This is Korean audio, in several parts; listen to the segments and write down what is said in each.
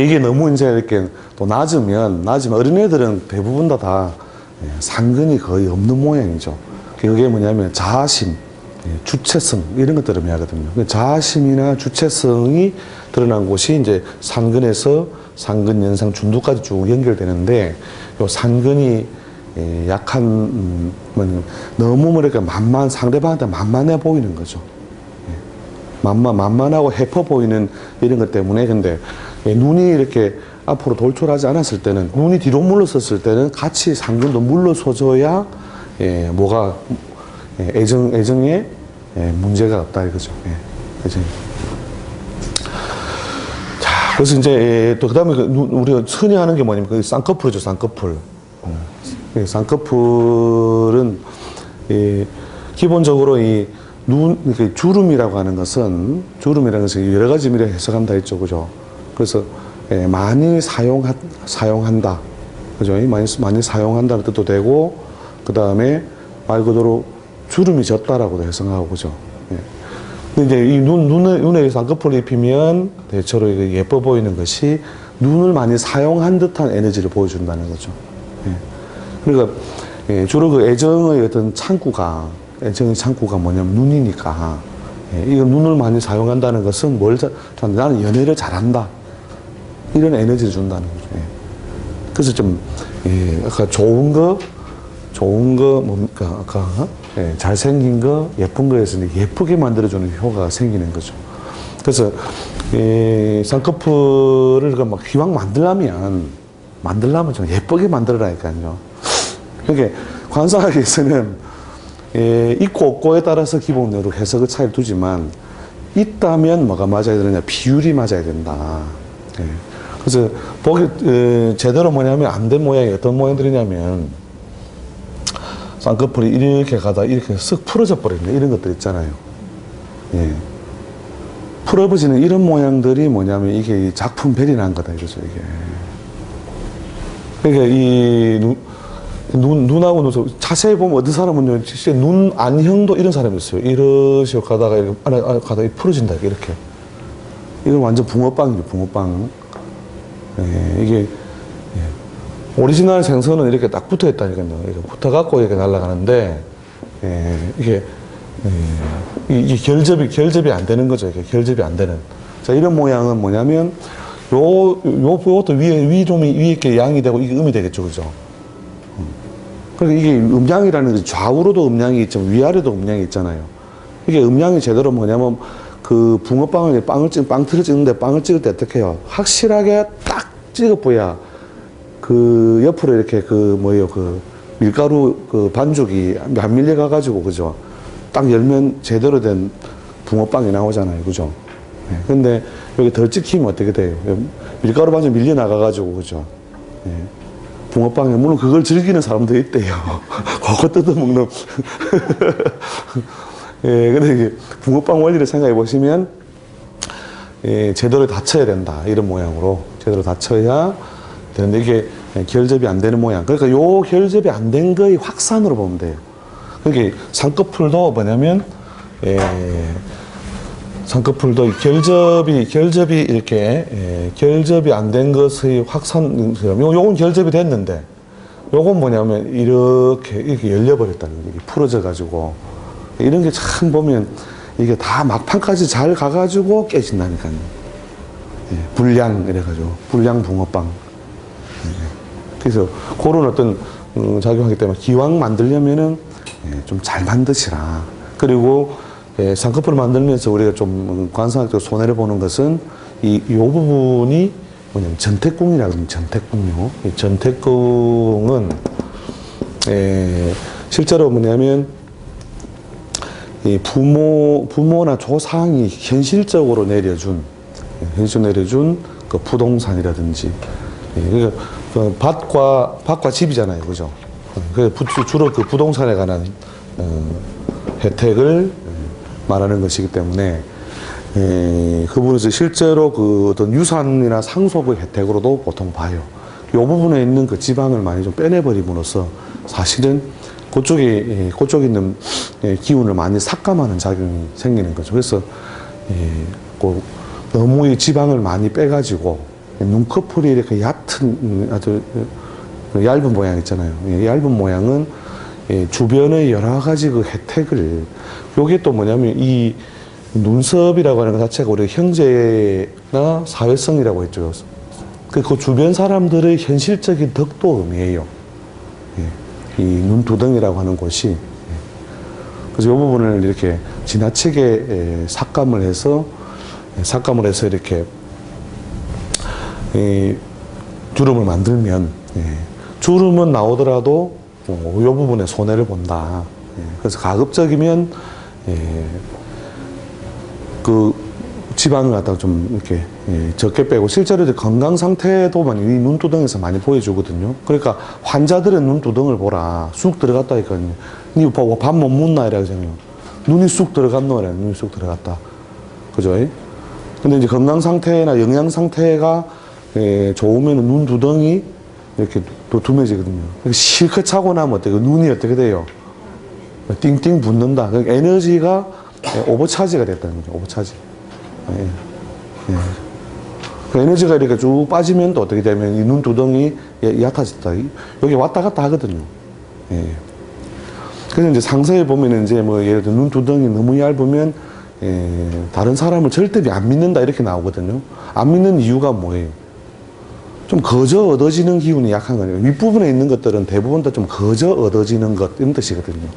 이게 너무 이제 이렇게 또 낮으면 어린애들은 대부분 다 상근이 거의 없는 모양이죠. 그게 뭐냐면 자아심, 주체성 이런 것들을 의미하거든요. 자아심이나 주체성이 드러난 곳이 이제 상근에서 상근, 연상, 중두까지 쭉 연결되는데, 요 상근이 약한, 너무 뭐랄까 상대방한테 만만해 보이는 거죠. 만만하고 해퍼 보이는 이런 것 때문에. 근데 눈이 이렇게 앞으로 돌출하지 않았을 때는, 눈이 뒤로 물러섰을 때는 같이 상근도 물러서줘야 뭐가 애정에 문제가 없다 이거죠. 애정이. 자, 그래서 이제 또 그다음에 우리가 흔히 하는 게 뭐냐면 그 쌍꺼풀이죠, 쌍꺼풀. 쌍꺼풀은 기본적으로 이 주름이라고 하는 것은, 주름이라는 것은 여러 가지 의미로 해석한다 했죠, 그죠? 그래서 많이 사용한다, 그죠? 많이 사용한다는 뜻도 되고, 그 다음에 말 그대로 주름이 졌다라고도 해석하고, 그죠? 근데 이제 이 눈에 쌍꺼풀을 입히면 대체로 예뻐 보이는 것이 눈을 많이 사용한 듯한 에너지를 보여준다는 거죠. 그러니까 주로 그 애정의 어떤 애정의 창구가 뭐냐면 눈이니까, 이거 눈을 많이 사용한다는 것은 나는 연애를 잘한다, 이런 에너지를 준다는 거죠. 그래서 좀 아까 좋은 거 뭡니까? 아까 잘생긴 거, 예쁜 거에서 예쁘게 만들어주는 효과가 생기는 거죠. 그래서 쌍꺼풀을 막 기왕 만들려면 좀 예쁘게 만들어라니까요. 그러니까 관상학에서는 있고 없고에 따라서 기본적으로 해석의 차이를 두지만, 있다면 뭐가 맞아야 되느냐, 비율이 맞아야 된다. 그래서 제대로 뭐냐면 안 된 모양이 어떤 모양들이냐면, 쌍꺼풀이 이렇게 가다 이렇게 쓱 풀어져 버리는 이런 것들 있잖아요. 풀어버지는 이런 모양들이 뭐냐면 이게 작품별이 난 거다 이거죠, 이게. 그러니까 이 눈하고 자세히 보면 어떤 사람은 진짜 눈 안형도 이런 사람이 있어요. 이러시고 가다가 이렇게 안에 가다가 풀어진다, 이렇게. 이건 완전 붕어빵이죠, 붕어빵. 이게 오리지널 생선은 이렇게 딱 붙어 있다니까요. 이렇게 붙어갖고 이렇게 날아가는데, 이게 결접이 안 되는 거죠. 이게 결접이 안 되는. 자, 이런 모양은 뭐냐면, 요것도 위에 이렇게 양이 되고, 이게 음이 되겠죠. 그죠? 그러니까 이게 음양이라는 게 좌우로도 음양이 있지만 위아래도 음양이 있잖아요. 이게 음양이 제대로 뭐냐면, 그 붕어빵을 빵틀을 찍는데, 빵을 찍을 때 어떻게 해요? 확실하게 딱 찍어보야 그 옆으로 이렇게 그 밀가루 그 반죽이 안 밀려가가지고, 그죠? 딱 열면 제대로 된 붕어빵이 나오잖아요. 그죠? 근데 여기 덜 찍히면 어떻게 돼요? 밀가루 반죽 밀려나가가지고, 그죠? 붕어빵에, 물론 그걸 즐기는 사람도 있대요. 그거 뜯어먹는. 근데 이게 붕어빵 원리를 생각해 보시면, 제대로 닫혀야 된다. 이런 모양으로. 제대로 닫혀야 되는데, 이게 결접이 안 되는 모양. 그러니까 요 결접이 안 된 거의 확산으로 보면 돼요. 그러니까 쌍꺼풀도 뭐냐면, 쌍꺼풀도 결접이 이렇게, 결접이 안 된 것의 확산, 요건 결접이 됐는데, 요건 뭐냐면, 이렇게 열려버렸다는 거예요. 풀어져가지고. 이런 게 참 보면, 이게 다 막판까지 잘 가가지고 깨진다니까요. 불량, 이래가지고. 불량 붕어빵. 그래서 그런 어떤 작용하기 때문에 기왕 만들려면은 좀 잘 만드시라. 그리고 쌍꺼풀을 만들면서 우리가 좀 관상학적 손해를 보는 것은 요 부분이 뭐냐면 전태궁이라고 하면 전태궁요. 이 전태궁은 실제로 뭐냐면 이 부모나 조상이 현실적으로 내려준 그 부동산이라든지, 그러니까 밭과 집이잖아요, 그죠? 그래서 주로 그 부동산에 관한 혜택을 말하는 것이기 때문에, 그 부분에서 실제로 그 어떤 유산이나 상속의 혜택으로도 보통 봐요. 이 부분에 있는 그 지방을 많이 좀 빼내버림으로써 사실은 그쪽에 있는 기운을 많이 삭감하는 작용이 생기는 거죠. 그래서 너무 이 지방을 많이 빼가지고 눈꺼풀이 이렇게 얕은 아주 얇은 모양 있잖아요. 얇은 모양은 주변의 여러 가지 그 혜택을, 요게 또 뭐냐면 이 눈썹이라고 하는 것 자체가 우리 형제나 사회성이라고 했죠. 그 주변 사람들의 현실적인 덕도 의미해요. 이 눈두덩이라고 하는 곳이. 그래서 이 부분을 이렇게 지나치게 삭감을 해서 이렇게 주름을 만들면, 주름은 나오더라도 이 부분에 손해를 본다. 그래서 가급적이면 그 지방을 갖다가 좀 이렇게 적게 빼고, 실제로 이제 건강 상태도 많이 이 눈두덩에서 많이 보여주거든요. 그러니까 환자들은 눈두덩을 보라, 쑥 들어갔다 하니까요. 니 보고 밥 못 묻나 이라 하잖아요. 눈이 쑥 들어갔노 이래. 눈이 쑥 들어갔다. 그죠? 근데 이제 건강 상태나 영양 상태가 좋으면 눈두덩이 이렇게 또 두며지거든요. 실컷 차고 나면 어때요? 눈이 어떻게 돼요? 띵띵 붓는다. 그러니까 에너지가 오버차지가 됐다는 거죠. 오버차지. 그 에너지가 이렇게 쭉 빠지면 또 어떻게 되면 이 눈두덩이 얕아졌다. 여기 왔다 갔다 하거든요. 그래서 이제 상세히 보면 이제 뭐 예를 들어 눈두덩이 너무 얇으면 다른 사람을 절대 안 믿는다 이렇게 나오거든요. 안 믿는 이유가 뭐예요? 좀 거저 얻어지는 기운이 약한 거예요. 윗부분에 있는 것들은 대부분 다 좀 거저 얻어지는 것 이런 뜻이거든요.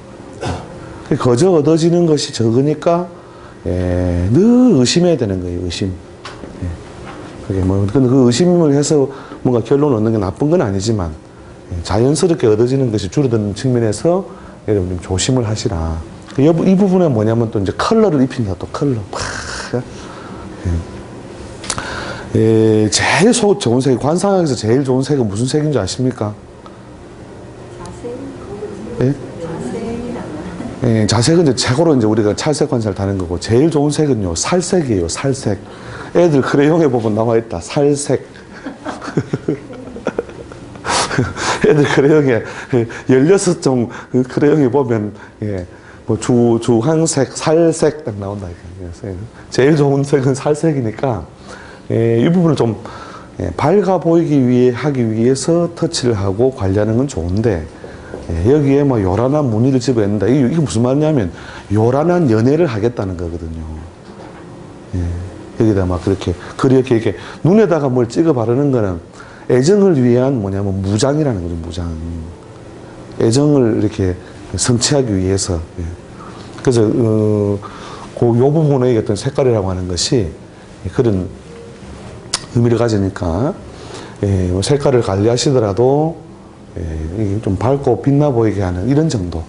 거저 얻어지는 것이 적으니까 늘 의심해야 되는 거예요. 의심. 그게 뭐 그 의심을 해서 뭔가 결론을 얻는 게 나쁜 건 아니지만 자연스럽게 얻어지는 것이 줄어드는 측면에서 여러분 좀 조심을 하시라. 이 부분에 뭐냐면 또 이제 컬러를 입힌다. 또 컬러. 제일 좋은 색이, 관상학에서 제일 좋은 색은 무슨 색인 줄 아십니까? 자색은 이제 최고로 이제 우리가 찰색 관찰을 다는 거고, 제일 좋은 색은요, 살색이에요, 살색. 애들 크레용에 보면 나와 있다, 살색. 애들 크레용에 16종 크레용에 보면, 뭐 주황색, 살색 딱 나온다. 제일 좋은 색은 살색이니까, 이 부분을 좀 밝아 보이기 하기 위해서 터치를 하고 관리하는 건 좋은데, 여기에 뭐 요란한 무늬를 집어넣는다. 이게 무슨 말이냐면 요란한 연애를 하겠다는 거거든요. 여기다 막 그렇게 눈에다가 뭘 찍어 바르는 거는 애정을 위한 뭐냐면 무장이라는 거죠. 무장. 애정을 이렇게 성취하기 위해서. 그래서 요 부분의 어떤 색깔이라고 하는 것이 그런 의미를 가지니까 색깔을 관리하시더라도 이게 좀 밝고 빛나 보이게 하는 이런 정도,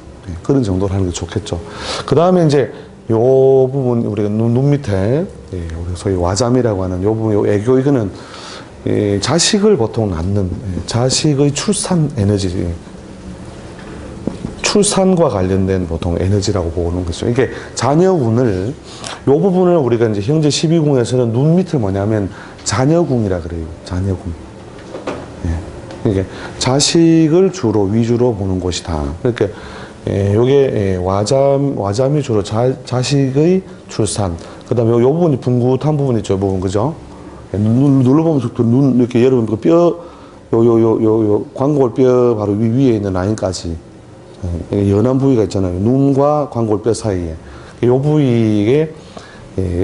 그런 정도로 하는 게 좋겠죠. 그 다음에 이제 요 부분, 우리가 눈 밑에, 우리 소위 와잠이라고 하는 요 부분, 요 애교, 이거는 자식을 보통 낳는, 자식의 출산 에너지, 출산과 관련된 보통 에너지라고 보는 거죠. 이게 자녀운을, 요 부분을 우리가 이제 형제 12궁에서는 눈 밑을 뭐냐면 자녀궁이라 그래요. 자녀궁. 이게 자식을 주로 위주로 보는 곳이다. 그러니까 요게 와잠이 주로 자식의 출산. 그다음에 요 부분이 붕긋한 부분 있죠. 요 부분 그죠? 눌러보면 눈 이렇게 여러분 그 뼈 요 광골뼈 바로 위에 있는 라인까지 연한 부위가 있잖아요. 눈과 광골뼈 사이에 요 부위에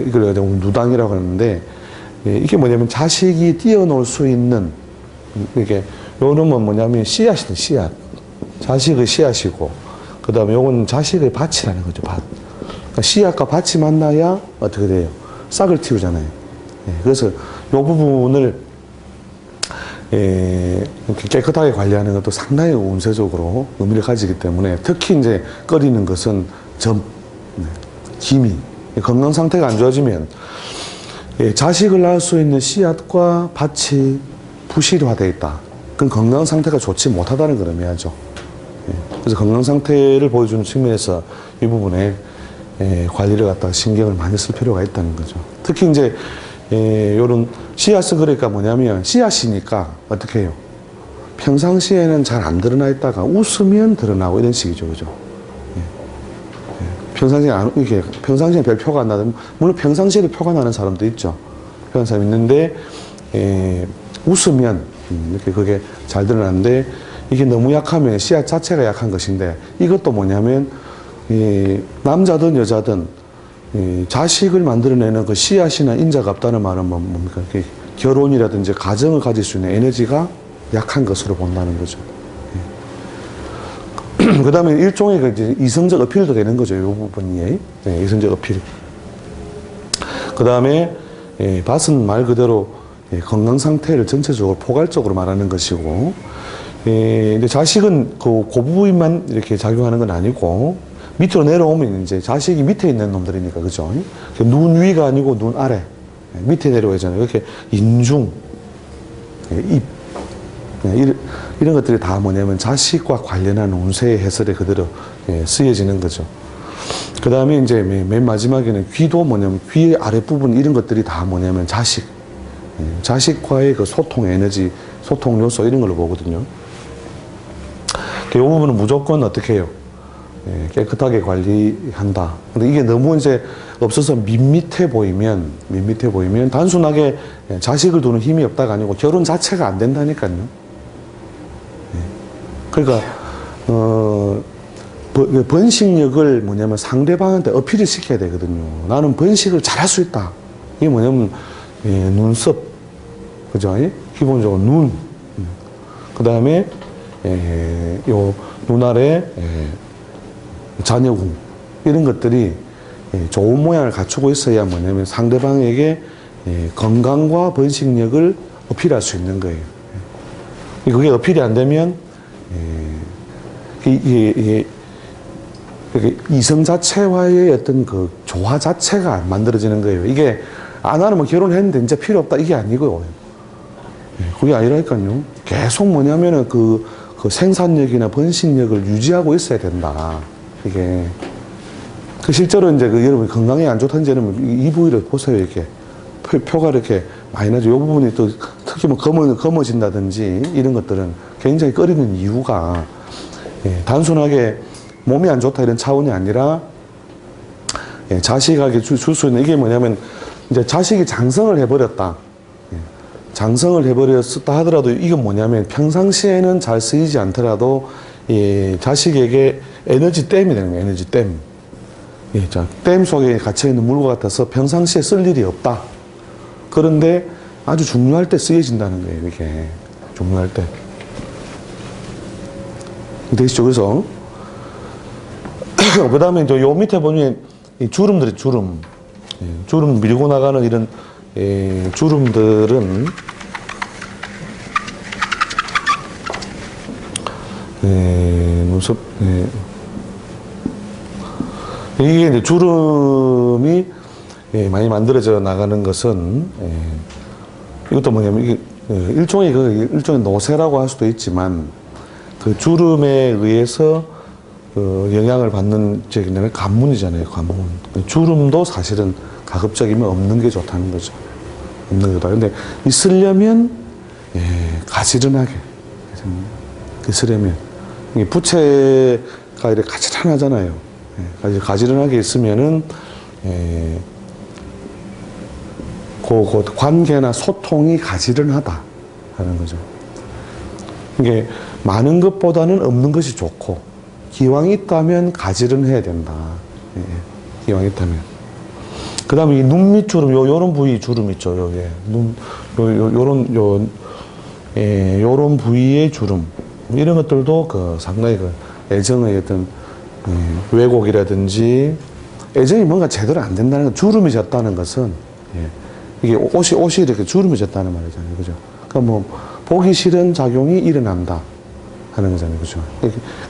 이걸 누당이라고 하는데, 이게 뭐냐면 자식이 뛰어놀 수 있는, 이게 요놈은 뭐냐면 씨앗이든 씨앗. 자식의 씨앗이고, 그 다음에 요건 자식의 밭이라는 거죠, 밭. 그러니까 씨앗과 밭이 만나야 어떻게 돼요? 싹을 틔우잖아요. 그래서 요 부분을 이렇게 깨끗하게 관리하는 것도 상당히 운세적으로 의미를 가지기 때문에, 특히 이제 꺼리는 것은 기미. 건강 상태가 안 좋아지면 자식을 낳을 수 있는 씨앗과 밭이 부실화되어 있다. 그건 건강 상태가 좋지 못하다는 걸 의미하죠. 그래서 건강 상태를 보여주는 측면에서 이 부분에 관리를 갖다가 신경을 많이 쓸 필요가 있다는 거죠. 특히 이제 요런 씨앗은 그러니까 뭐냐면 씨앗이니까 어떻게 해요? 평상시에는 잘 안 드러나 있다가 웃으면 드러나고 이런 식이죠. 그죠? 평상시에 별 표가 안 나든, 물론 평상시에도 표가 나는 사람도 있죠. 그런 사람이 있는데, 웃으면 이렇게 그게 잘 드러나는데 이게 너무 약하면 씨앗 자체가 약한 것인데 이것도 뭐냐면 남자든 여자든 자식을 만들어내는 그 씨앗이나 인자가 없다는 말은 뭡니까? 결혼이라든지 가정을 가질 수 있는 에너지가 약한 것으로 본다는 거죠. 그 다음에 일종의 그 이제 이성적 어필도 되는 거죠. 이 부분이. 이성적 어필. 그 다음에 밭은 말 그대로 건강 상태를 전체적으로 포괄적으로 말하는 것이고, 근데 자식은 그 부분만 이렇게 작용하는 건 아니고, 밑으로 내려오면 이제 자식이 밑에 있는 놈들이니까, 그죠? 눈 위가 아니고 눈 아래. 밑에 내려오잖아요. 이렇게 인중, 입, 이런 것들이 다 뭐냐면 자식과 관련한 운세의 해설에 그대로 쓰여지는 거죠. 그 다음에 이제 맨 마지막에는 귀도 뭐냐면 귀의 아랫부분 이런 것들이 다 뭐냐면 자식과의 그 소통 에너지, 소통 요소 이런 걸로 보거든요. 이 부분은 무조건 어떻게 해요? 깨끗하게 관리한다. 근데 이게 너무 이제 없어서 밋밋해 보이면 단순하게 자식을 두는 힘이 없다가 아니고 결혼 자체가 안 된다니까요. 그러니까 번식력을 뭐냐면 상대방한테 어필을 시켜야 되거든요. 나는 번식을 잘할 수 있다. 이게 뭐냐면 눈썹, 그죠? 기본적으로 눈, 그 다음에 요 눈 아래 자녀궁 이런 것들이 좋은 모양을 갖추고 있어야 뭐냐면 상대방에게 건강과 번식력을 어필할 수 있는 거예요. 그게 어필이 안 되면 이성 자체와의 어떤 그 조화 자체가 안 만들어지는 거예요. 이게 나는 뭐 결혼했는데 이제 필요 없다 이게 아니고요. 그게 아니라니까요. 계속 뭐냐면은 그 생산력이나 번식력을 유지하고 있어야 된다. 이게 실제로 이제 여러분 건강에 안 좋다는 데는 이 부위를 보세요. 이렇게 표가 이렇게 많이 나죠. 이 부분이 또 특히 뭐 검어진다든지 이런 것들은 굉장히 꺼리는 이유가 단순하게 몸이 안 좋다 이런 차원이 아니라 자식에게 줄 수 있는 이게 뭐냐면 이제 자식이 장성을 해버렸다. 장성을 해버렸다 하더라도 이건 뭐냐면 평상시에는 잘 쓰이지 않더라도 자식에게 에너지 댐이 되는 거예요. 에너지 댐. 댐 속에 갇혀있는 물과 같아서 평상시에 쓸 일이 없다. 그런데 아주 중요할 때 쓰여진다는 거예요. 이게 중요할 때. 되시죠? 그래서 그 다음에 요 밑에 보면 이 주름들이 주름 밀고 나가는 이런 주름들은 눈썹 이게 이제 주름이 많이 만들어져 나가는 것은 이것도 뭐냐면 이게 일종의 노쇠라고 할 수도 있지만 그 주름에 의해서 영향을 받는 적이 관문이잖아요. 관문. 주름도 사실은 가급적이면 없는 게 좋다는 거죠. 없는 게 좋다. 근데 있으려면 가지런하게 있으려면 부채가 이렇게 가지런하잖아요. 가지런하게 있으면은 그 관계나 소통이 가지런하다 하는 거죠. 이게 많은 것보다는 없는 것이 좋고 기왕 있다면 가지런해야 된다. 기왕 있다면. 그 다음에 이 눈 밑 주름, 요런 부위 주름 있죠. 요게 요런 부위의 주름. 이런 것들도 상당히 애정의 어떤 왜곡이라든지 애정이 뭔가 제대로 안 된다는 건 주름이 졌다는 것은 이게 옷이 이렇게 주름이 졌다는 말이잖아요. 그죠? 그러니까 뭐 보기 싫은 작용이 일어난다 하는 거잖아요. 그죠?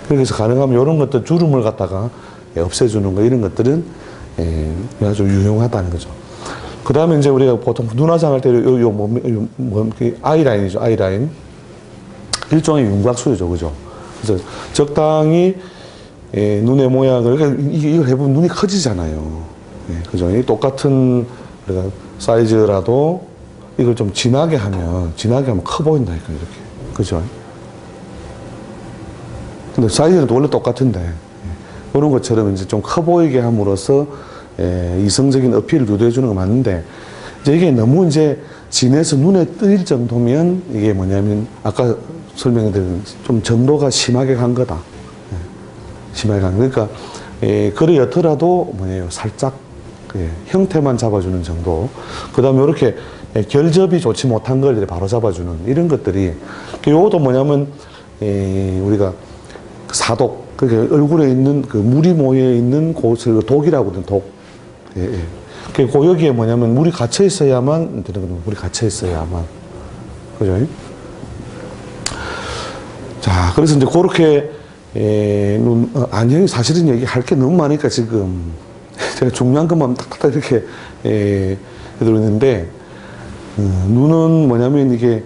그래서 가능하면 이런 것들 주름을 갖다가 없애주는 거 이런 것들은 아주 유용하다는 거죠. 그 다음에 이제 우리가 보통 눈 화장할 때 아이라인이죠. 아이라인. 일종의 윤곽술이죠. 그죠? 그래서 적당히 눈의 모양을, 그러니까 이걸 해보면 눈이 커지잖아요. 그죠? 똑같은 우리가 사이즈라도 이걸 좀 진하게 하면 커 보인다니까, 이렇게. 그죠? 근데 사이즈는 원래 똑같은데, 그런 것처럼 이제 좀 커 보이게 함으로써 이성적인 어필을 유도해주는 거 맞는데, 이제 이게 너무 이제 진해서 눈에 뜰 정도면 이게 뭐냐면 아까 설명드린 좀 정도가 심하게 간 거다. 예, 심하게 간 그러니까 그래였더라도 뭐예요 살짝 형태만 잡아주는 정도. 그 다음에 이렇게 결접이 좋지 못한 걸 바로 잡아주는 이런 것들이 요것도 뭐냐면 우리가 사독 그러니까 얼굴에 있는 그 물이 모여 있는 곳을 독이라고 하거든 독. 그 여기에 뭐냐면 물이 갇혀 있어야만 되는 거든. 물이 갇혀 있어야만 그죠? 자 그래서 이제 그렇게 안녕히 사실은 얘기할 게 너무 많으니까 지금 제가 중요한 것만 탁탁 이렇게 해드리는데 눈은 뭐냐면 이게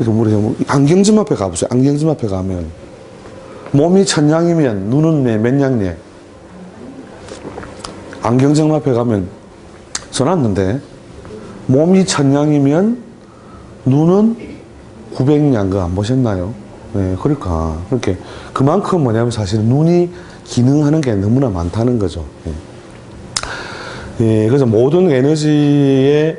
우리 안경점 앞에 가보세요. 안경점 앞에 가면 몸이 천냥이면 눈은 몇 냥네. 안경점 앞에 가면 써놨는데 몸이 천냥이면 눈은 900냥 그거 안 보셨나요? 네, 그러니까 그렇게 그만큼 뭐냐면 사실 눈이 기능하는 게 너무나 많다는 거죠. 그래서 모든 에너지의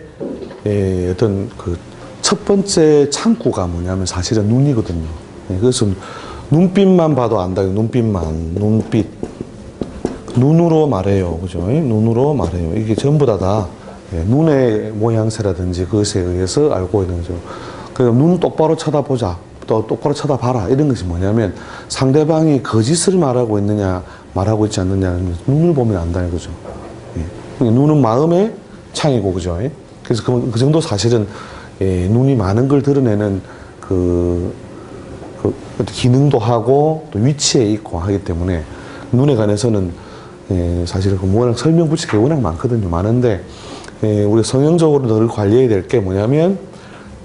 어떤 그 첫 번째 창구가 뭐냐면 사실은 눈이거든요. 그래서 눈빛만 봐도 안다요. 눈빛만, 눈빛. 눈으로 말해요. 그죠? 눈으로 말해요. 이게 전부 다 눈의 모양새라든지 그것에 의해서 알고 있는 거죠. 그래서 눈 똑바로 쳐다보자. 또 똑바로 쳐다봐라. 이런 것이 뭐냐면 상대방이 거짓을 말하고 있느냐, 말하고 있지 않느냐는 눈을 보면 안다는 거죠. 눈은 마음의 창이고, 그죠? 그래서 그 정도 사실은 눈이 많은 걸 드러내는 그 기능도 하고 또 위치에 있고 하기 때문에 눈에 관해서는 사실은 워낙 설명 붙일 게 워낙 많거든요. 많은데 우리 성형적으로 늘 관리해야 될 게 뭐냐면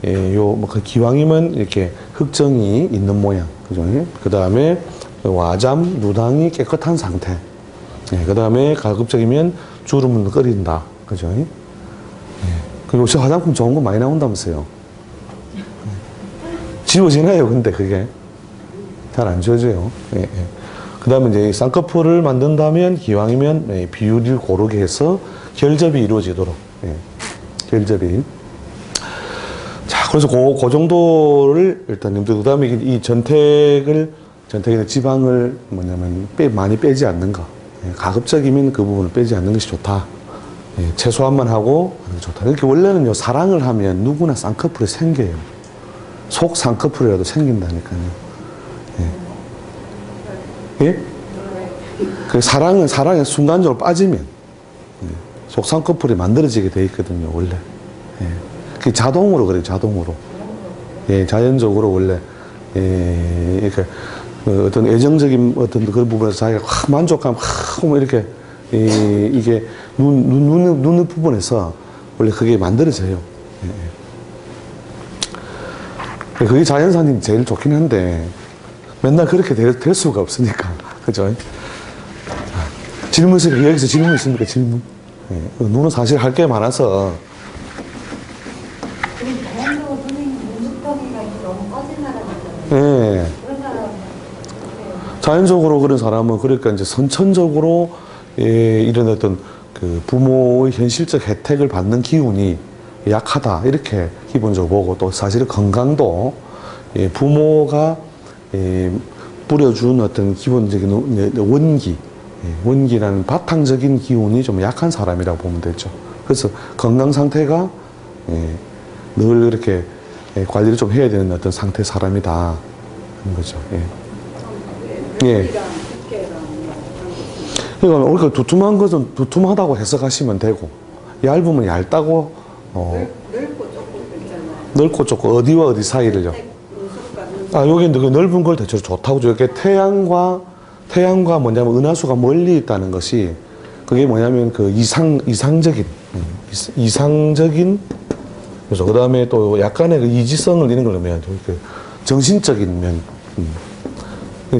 그 기왕이면 이렇게 흑정이 있는 모양, 그죠? 그 다음에 와잠, 누당이 깨끗한 상태. 그 다음에 가급적이면 주름은 끓인다, 그죠? 그리고 저 화장품 좋은 거 많이 나온다면서요. 지워지나요? 근데 그게 잘 안 지워져요. 그 다음에 이제 쌍꺼풀을 만든다면 기왕이면 비율을 고르게 해서 결접이 이루어지도록. 결접이. 자, 그래서 그 정도를 일단 님들, 그 다음에 이 전택의 지방을 뭐냐면 많이 빼지 않는 거. 가급적이면 그 부분을 빼지 않는 것이 좋다. 최소한만 하고 좋다. 이렇게 원래는요, 사랑을 하면 누구나 쌍꺼풀이 생겨요. 속 쌍꺼풀이라도 생긴다니까요. 예? 그 사랑에 순간적으로 빠지면 속 쌍꺼풀이 만들어지게 돼 있거든요, 원래. 그 자동으로 그래요, 자동으로. 자연적으로 원래. 이렇게 어떤 애정적인 어떤 그런 부분에서 자기가 확 만족감, 확 이렇게 이게 눈 부분에서 원래 그게 만들어져요. 그게 자연산이 제일 좋긴 한데 맨날 그렇게 될 수가 없으니까. 그죠? 질문 있으니까 여기서 질문 있습니까? 질문. 눈은 사실 할 게 많아서. 자연적으로 선생님 눈두덩이가 너무 꺼진다는 거잖아요. 그런 사람은 자연적으로 그런 사람은 그러니까 이제 선천적으로 이런 어떤 그 부모의 현실적 혜택을 받는 기운이 약하다 이렇게 기본적으로 보고, 또 사실 건강도 부모가 뿌려준 어떤 기본적인 원기라는 바탕적인 기운이 좀 약한 사람이라고 보면 되죠. 그래서 건강 상태가 늘 이렇게 관리를 좀 해야 되는 어떤 상태 사람이다 하는 거죠. 그러니까 우리가 두툼한 것은 두툼하다고 해석하시면 되고, 얇으면 얇다고 넓고 좁고 있잖아요. 넓고 좁고 어디와 어디 사이를요. 여기 그 넓은 걸 대체로 좋다고 죠. 이렇게 태양과 뭐냐면 은하수가 멀리 있다는 것이, 그게 뭐냐면 그 이상적인 그래서 그 다음에 또 약간의 그 이지성을 이런 걸 의미하죠. 그 정신적인 면,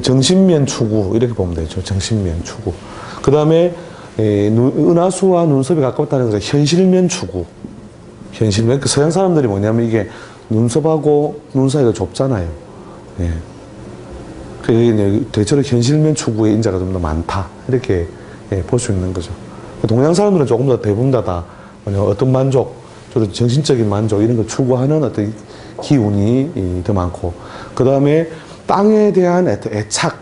정신면 추구 이렇게 보면 되죠. 정신면 추구. 그 다음에 은하수와 눈썹이 가깝다는 것은 현실면 추구. 현실면. 그 서양 사람들이 뭐냐면 이게 눈썹하고 눈 사이가 좁잖아요. 그게 대체로 현실면 추구의 인자가 좀 더 많다 이렇게 볼 수 있는 거죠. 동양 사람들은 조금 더 대부분 다 어떤 만족, 주로 정신적인 만족 이런 걸 추구하는 어떤 기운이 더 많고, 그 다음에 땅에 대한 어떤 애착,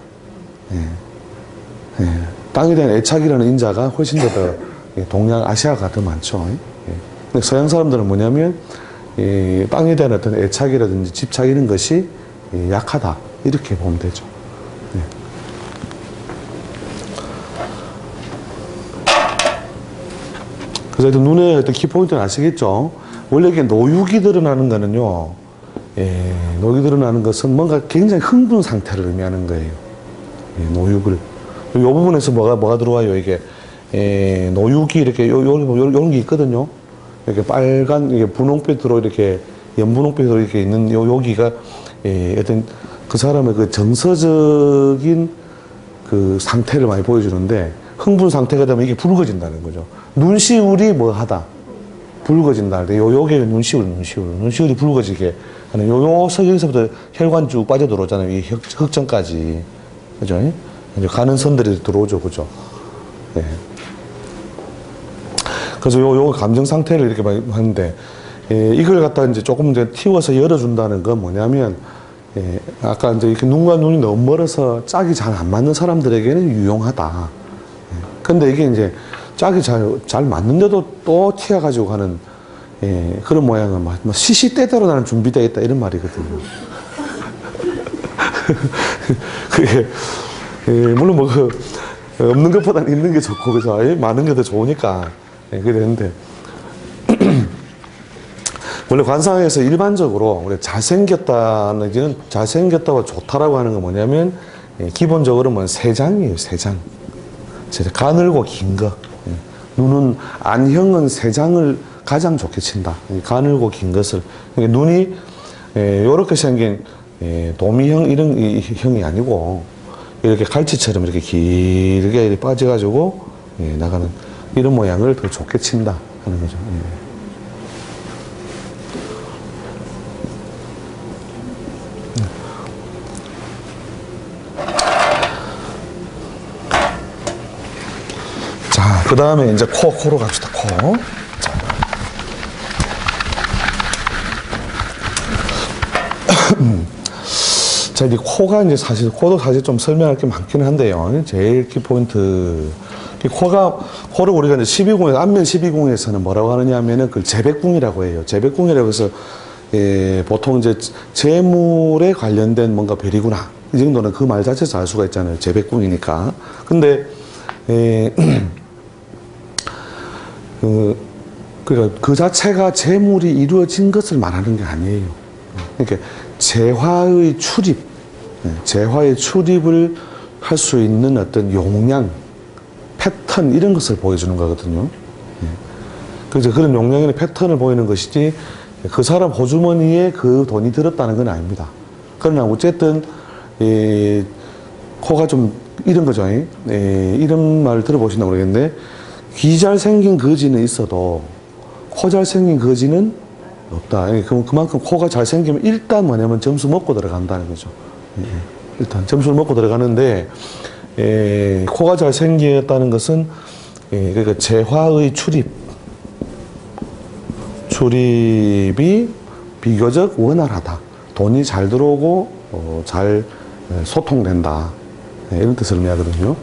땅에 대한 애착이라는 인자가 훨씬 더 동양아시아가 더 많죠. 근데 서양 사람들은 뭐냐면 땅에 대한 어떤 애착이라든지 집착 이런 것이 약하다 이렇게 보면 되죠. 그래서 하여튼 눈에 어떤 키포인트는 아시겠죠? 원래 이게 노육이 드러나는 거는요, 노육이 드러나는 것은 뭔가 굉장히 흥분 상태를 의미하는 거예요. 노육을. 이 부분에서 뭐가 들어와요? 이게, 노육이 이렇게, 요런 게 있거든요. 이렇게 빨간, 이게 분홍빛으로 이렇게, 연분홍빛으로 이렇게 있는 여기가, 어떤 그 사람의 그 정서적인 그 상태를 많이 보여주는데, 흥분 상태가 되면 이게 붉어진다는 거죠. 눈시울이 뭐 하다. 붉어진다. 요게 눈시울이 붉어지게 하는 요 여기서부터 혈관 쭉 빠져 들어오잖아요. 이 흑점까지. 그죠? 이제 가는 선들이 들어오죠. 그죠? 네. 그래서 요 감정 상태를 이렇게 많이 하는데, 이걸 갖다 이제 조금 이제 틔워서 열어준다는 건 뭐냐면, 아까 이제 이렇게 눈과 눈이 너무 멀어서 짝이 잘 안 맞는 사람들에게는 유용하다. 근데 이게 이제 짝이 잘 맞는데도 또 튀어가지고 가는, 그런 모양은 막 시시때때로 나는 준비되어 있다 이런 말이거든요. 그게, 물론 뭐, 없는 것보다는 있는 게 좋고, 그죠? 많은 게 더 좋으니까. 그랬는데. 원래 관상에서 일반적으로 우리 잘생겼다는 얘기는 잘생겼다고 좋다라고 하는 건 뭐냐면, 기본적으로 뭐 세 장이에요, 세 장. 가늘고 긴 거. 눈은, 안형은 세 장을 가장 좋게 친다. 가늘고 긴 것을. 그러니까 눈이, 요렇게 생긴, 도미형 이런 형이 아니고, 이렇게 갈치처럼 이렇게 길게 빠져가지고, 나가는 이런 모양을 더 좋게 친다. 하는 거죠. 그 다음에 이제 코로 갑시다, 코. 자, 이제 코가 이제 코도 사실 좀 설명할 게 많기는 한데요. 제일 키포인트. 코를 우리가 이제 12궁에서, 안면 12궁에서는 뭐라고 하느냐 하면은 그 재백궁이라고 해요. 재백궁이라고 해서, 보통 이제 재물에 관련된 뭔가 별이구나. 이 정도는 그 말 자체에서 알 수가 있잖아요. 재백궁이니까. 근데, 그러니까 그 자체가 재물이 이루어진 것을 말하는 게 아니에요. 그러니까 재화의 출입을 할 수 있는 어떤 용량, 패턴 이런 것을 보여주는 거거든요. 그래서 그런 용량이나 패턴을 보이는 것이지 그 사람 호주머니에 그 돈이 들었다는 건 아닙니다. 그러나 어쨌든 코가 좀 이런 거죠. 이런 말 들어보신다고 그러겠는데, 귀 잘생긴 거지는 있어도 코 잘생긴 거지는 없다. 그만큼 코가 잘생기면 일단 뭐냐면 점수 먹고 들어간다는 거죠. 일단 점수를 먹고 들어가는데, 코가 잘생겼다는 것은 그러니까 재화의 출입이 비교적 원활하다. 돈이 잘 들어오고 잘 소통된다. 이런 뜻을 의미하거든요.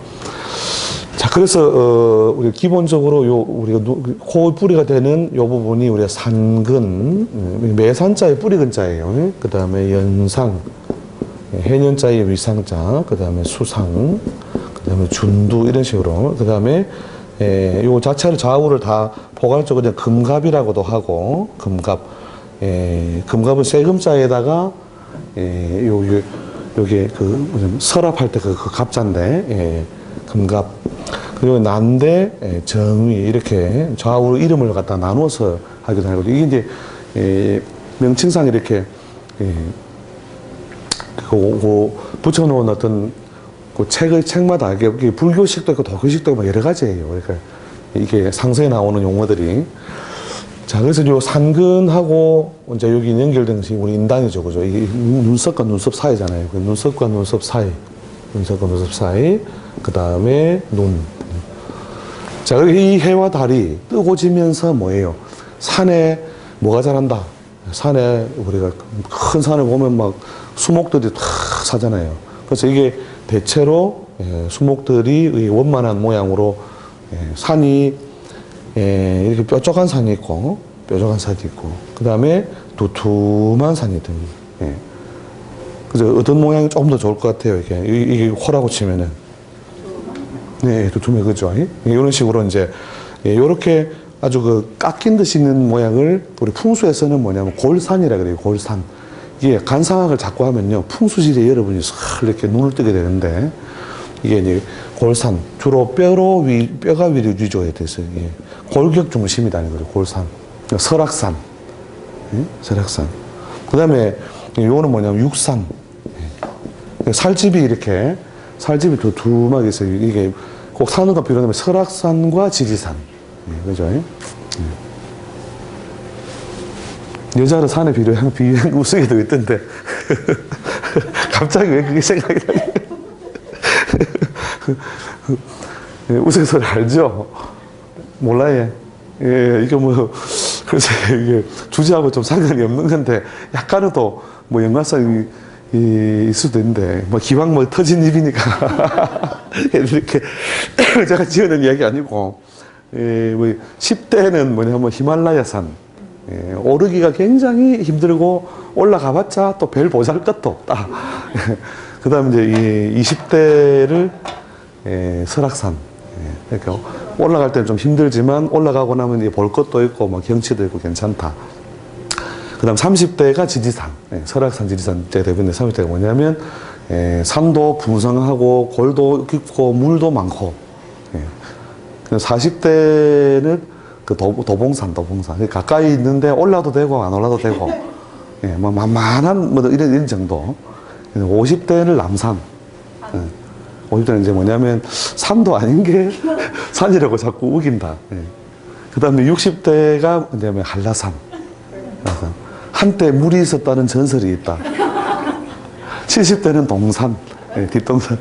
자, 그래서 우리 기본적으로 우리가 코 뿌리가 되는 요 부분이 우리가 산근, 매산자의 뿌리 근자예요. 그 다음에 연상, 해년자의 위상자, 그 다음에 수상, 그 다음에 준두 이런 식으로, 그 다음에 요 자체를 좌우를 다 포괄적으로 금갑이라고도 하고, 금갑은 세금자에다가 요게 그 서랍할 때 그 갑자인데, 금갑. 그리고 난데, 정위, 이렇게 좌우로 이름을 갖다 나눠서 하기도 하고, 이게 이제, 명칭상 이렇게, 붙여놓은 어떤 그 책마다 이게 불교식도 있고 도교식도 있고 여러 가지예요. 그러니까 이게 상세에 나오는 용어들이. 자, 그래서 요 산근하고 이제 여기 연결된 것이 우리 인단이죠. 그죠? 이게 눈썹과 눈썹 사이잖아요. 눈썹과 눈썹 사이. 그 다음에 눈. 자, 이 해와 달이 뜨고 지면서 뭐예요? 산에 뭐가 자란다? 산에, 우리가 큰 산을 보면 막 수목들이 탁 사잖아요. 그래서 이게 대체로 수목들이 원만한 모양으로 산이 이렇게 뾰족한 산이 있고, 뾰족한 산이 있고, 그 다음에 두툼한 산이 있습니다. 그래서 어떤 모양이 조금 더 좋을 것 같아요. 이게 호라고 치면은. 네, 두툼해, 그죠? 이런 식으로 이제, 요렇게 아주 그 깎인 듯이 있는 모양을 우리 풍수에서는 뭐냐면 골산이라 그래요, 골산. 이게 간상학을 자꾸 하면요, 풍수지리에 여러분이 싹 이렇게 눈을 뜨게 되는데, 이게 이제 골산, 주로 뼈가 위주에 있어요. 골격 중심이라는 거죠, 골산. 설악산. 설악산. 그 다음에, 요거는 뭐냐면 육산. 살집이 이렇게, 살집이 두툼하게 있어요. 이게 꼭 사는 거 필요하면 설악산과 지리산. 그죠? 여자를 산에 비유한 우스개도 있던데. 갑자기 왜 그게 생각이 나냐. 우스갯소리 알죠? 몰라요. 이게 뭐, 그래서 이게 주제하고 좀 상관이 없는 건데, 약간은 또 뭐 연관성이 있을 수도 있는데, 뭐 기왕 뭐 터진 입이니까, 이렇게 제가 지어낸 이야기 아니고, 뭐 10대는 뭐냐면 히말라야산. 오르기가 굉장히 힘들고, 올라가봤자 또 별 보잘 것도 없다. 그 다음에 이제 이 20대를 설악산. 그러니까 올라갈 때는 좀 힘들지만 올라가고 나면 이제 볼 것도 있고 뭐 경치도 있고 괜찮다. 그 다음 30대가 지리산. 설악산, 지리산 때 대부분 30대가 뭐냐면 산도 풍성하고 골도 깊고 물도 많고. 40대는 그 도봉산. 가까이 있는데 올라도 되고 안 올라도 되고. 뭐 만만한 뭐 이런 정도. 50대는 남산. 50대는 이제 뭐냐면 산도 아닌 게 산이라고 자꾸 우긴다. 그 다음에 60대가 뭐냐면 한라산. 한때 물이 있었다는 전설이 있다. 70대는 동산. 뒷동산.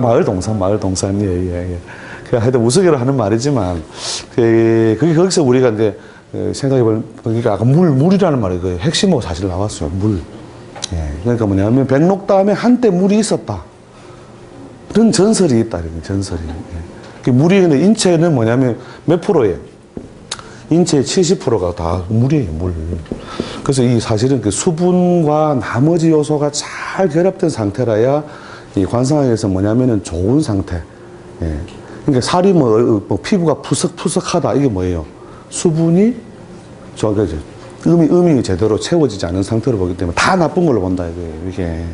마을 동산. 그 하여튼 우스개로 하는 말이지만, 그게 거기서 우리가 이제 생각해보니까 아까 물이라는 말이 그 핵심으로 사실 나왔어요. 물. 그러니까 뭐냐면 백록담에 한때 물이 있었다. 그런 전설이 있다. 전설이. 물이 근데 인체는 뭐냐면 몇 프로예요? 인체의 70%가 다 물이에요. 물. 그래서 이 사실은 그 수분과 나머지 요소가 잘 결합된 상태라야 이 관상학에서 뭐냐면은 좋은 상태. 그러니까 살이 뭐 피부가 푸석푸석하다. 이게 뭐예요? 수분이 음이 제대로 채워지지 않은 상태로 보기 때문에 다 나쁜 걸로 본다, 이게.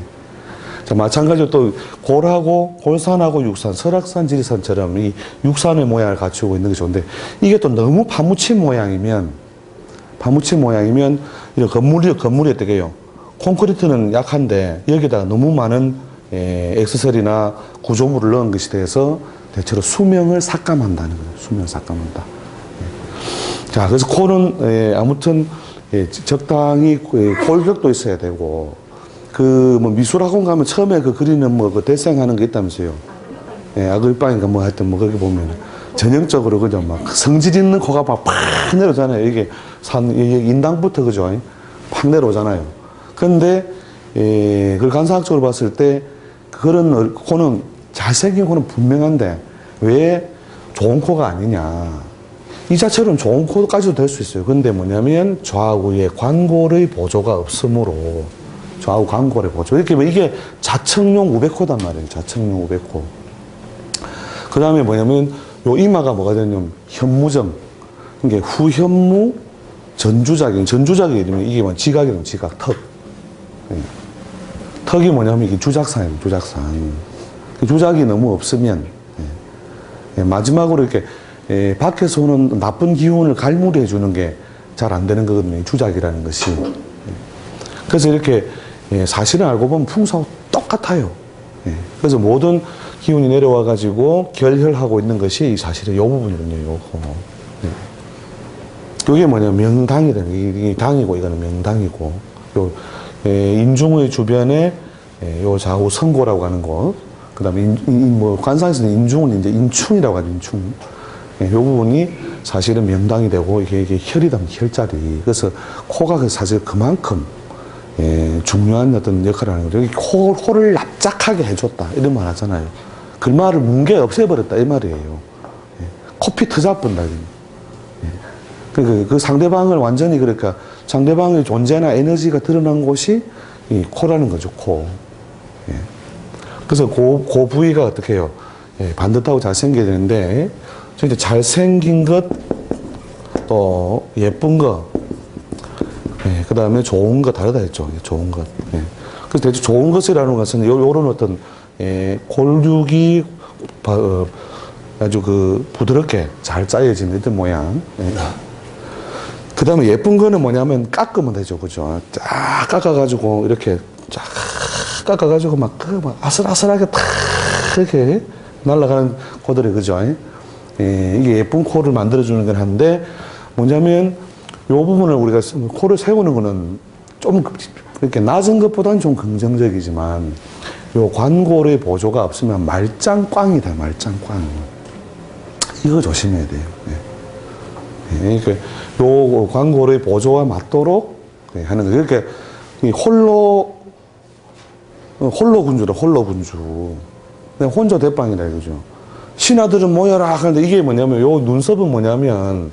자, 마찬가지로 또 골산하고 육산, 설악산, 지리산처럼 이 육산의 모양을 갖추고 있는 게 좋은데, 이게 또 너무 파묻힌 모양이면, 이런 건물이 어떻게 해요? 콘크리트는 약한데, 여기다가 너무 많은 액세서리나 구조물을 넣은 것이 돼서 대체로 수명을 삭감한다는 거예요. 수명을 삭감한다. 자, 그래서 코는, 아무튼, 적당히 골격도 있어야 되고, 뭐 미술학원 가면 처음에 그 그리는 그 대생하는 게 있다면서요. 아글빵인가 뭐 하여튼 뭐 거기 보면 전형적으로 그죠. 막 성질 있는 코가 막 팍 내려오잖아요. 이게 인당부터 그죠. 팍 내려오잖아요. 근데, 그걸 간사학적으로 봤을 때 그런 코는 잘생긴 코는 분명한데 왜 좋은 코가 아니냐. 이 자체로는 좋은 코까지도 될 수 있어요. 근데 뭐냐면 좌우에 관골의 보조가 없으므로 좌우 관골의 보조. 이렇게 이게 자청용 우백코단 말이에요. 자청용 우백코. 그 다음에 뭐냐면 요 이마가 뭐가 되냐면 현무정. 이게 후현무 전주작이 이러면 이게 뭐 지각이라면 지각, 턱. 턱이 뭐냐면 이게 주작산이에요. 주작산. 주작이 너무 없으면 마지막으로 이렇게 밖에서 오는 나쁜 기운을 갈무리해 주는 게 잘 안 되는 거거든요. 주작이라는 것이. 그래서 이렇게 사실은 알고 보면 풍수하고 똑같아요. 그래서 모든 기운이 내려와 가지고 결혈하고 있는 것이 사실은 이 부분이거든요. 요거. 이게 뭐냐면 명당이라는 게, 이 당이고 이거는 명당이고, 요 인중의 주변에 요 좌우 선고라고 하는 곳, 그 다음에 뭐 관상에서는 인중은 이제 인충이라고 하죠. 인충. 이 부분이 사실은 명당이 되고 이게 혈이다, 혈자리. 그래서 코가 사실 그만큼 중요한 어떤 역할을 하는 거죠. 코를 납작하게 해줬다. 이런 말 하잖아요. 그 말을 뭉개 없애버렸다. 이 말이에요. 코피 터져버린다. 그 상대방을 완전히 그러니까 상대방의 존재나 에너지가 드러난 곳이 이 코라는 거죠. 코. 그래서 그 부위가 어떻게 해요? 반듯하고 잘생겨야 되는데, 이제 잘생긴 것, 또 예쁜 것, 그 다음에 좋은 거 다르다 했죠. 좋은 것. 그래서 대체 좋은 것이라는 것은 요런 어떤, 골육이 아주 부드럽게 잘 짜여진 이런 모양. 그 다음에 예쁜 거는 뭐냐면 깎으면 되죠. 그죠? 쫙 깎아가지고 이렇게 쫙 깎아가지고 막 아슬아슬하게 탁 이렇게 날아가는 코들이 그죠? 이게 예쁜 코를 만들어주는 건 한데 뭐냐면 요 부분을 우리가 코를 세우는 거는 좀 이렇게 낮은 것보다는 좀 긍정적이지만 요 관골의 보조가 없으면 말짱꽝이다. 말짱꽝. 이거 조심해야 돼요. 요 관골의 보조와 맞도록 하는 거. 이렇게 홀로 군주다. 홀로 군주. 혼자 대빵이다 이거죠. 신하들은 모여라 하는데 이게 뭐냐면 요 눈썹은 뭐냐면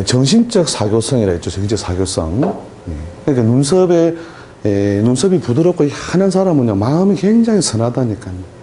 정신적 사교성이라 했죠. 정신적 사교성. 그러니까 눈썹이 부드럽고 하는 사람은요 마음이 굉장히 선하다니까요.